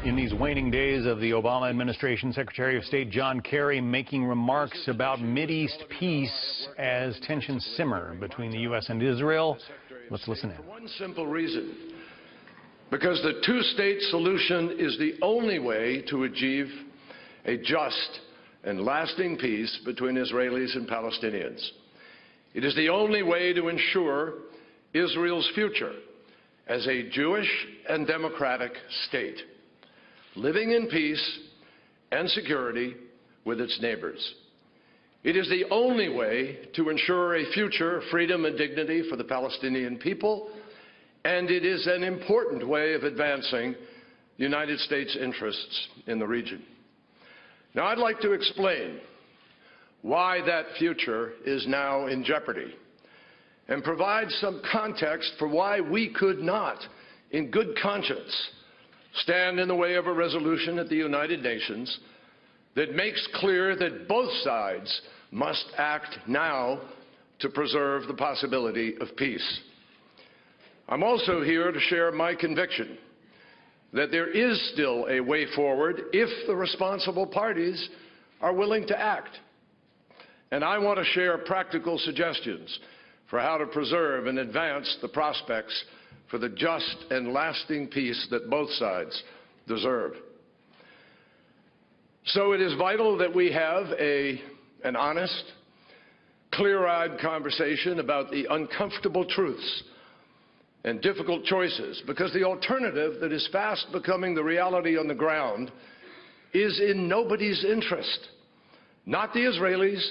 In these waning days of the Obama administration, Secretary of State John Kerry making remarks about Mideast peace as tensions simmer between the U.S. and Israel. Let's listen in. For one simple reason, because the two-state solution is the only way to achieve a just and lasting peace between Israelis and Palestinians. It is the only way to ensure Israel's future as a Jewish and democratic state, living in peace and security with its neighbors. It is the only way to ensure a future of freedom and dignity for the Palestinian people, and it is an important way of advancing the United States' interests in the region. Now, I'd like to explain why that future is now in jeopardy and provide some context for why we could not, in good conscience, stand in the way of a resolution at the United Nations that makes clear that both sides must act now to preserve the possibility of peace. I'm also here to share my conviction that there is still a way forward if the responsible parties are willing to act. And I want to share practical suggestions for how to preserve and advance the prospects for the just and lasting peace that both sides deserve. So it is vital that we have an honest, clear-eyed conversation about the uncomfortable truths and difficult choices, because the alternative that is fast becoming the reality on the ground is in nobody's interest. Not the Israelis,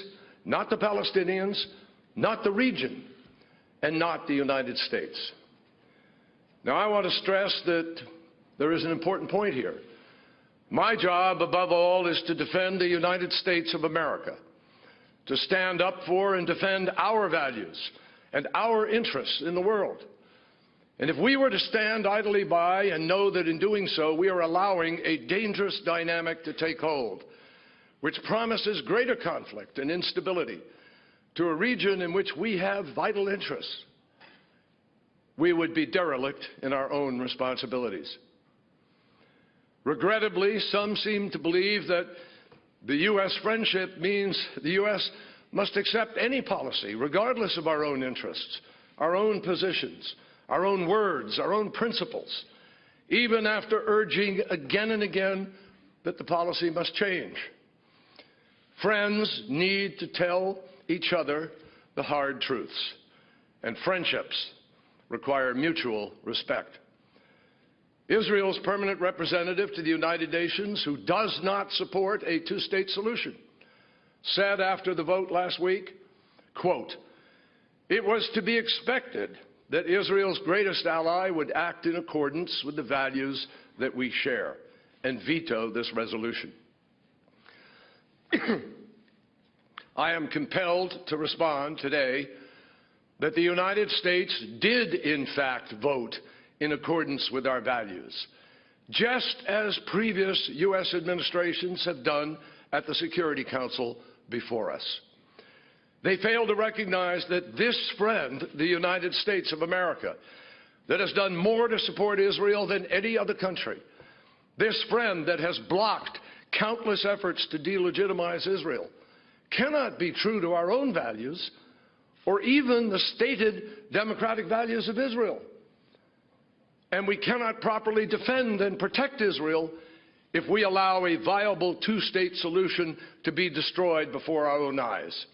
not the Palestinians, not the region, and not the United States. Now, I want to stress that there is an important point here. My job, above all, is to defend the United States of America, to stand up for and defend our values and our interests in the world. And if we were to stand idly by and know that in doing so we are allowing a dangerous dynamic to take hold, which promises greater conflict and instability to a region in which we have vital interests, we would be derelict in our own responsibilities. Regrettably, some seem to believe that the U.S. friendship means the U.S. must accept any policy, regardless of our own interests, our own positions, our own words, our own principles, even after urging again and again that the policy must change. Friends need to tell each other the hard truths, and friendships require mutual respect. Israel's permanent representative to the United Nations, who does not support a two-state solution, said after the vote last week, quote, "It was to be expected that Israel's greatest ally would act in accordance with the values that we share and veto this resolution." I am compelled to respond today that the United States did, in fact, vote in accordance with our values, just as previous U.S. administrations have done at the Security Council before us. They failed to recognize that this friend, the United States of America, that has done more to support Israel than any other country, this friend that has blocked countless efforts to delegitimize Israel, cannot be true to our own values or even the stated democratic values of Israel. And we cannot properly defend and protect Israel if we allow a viable two-state solution to be destroyed before our own eyes.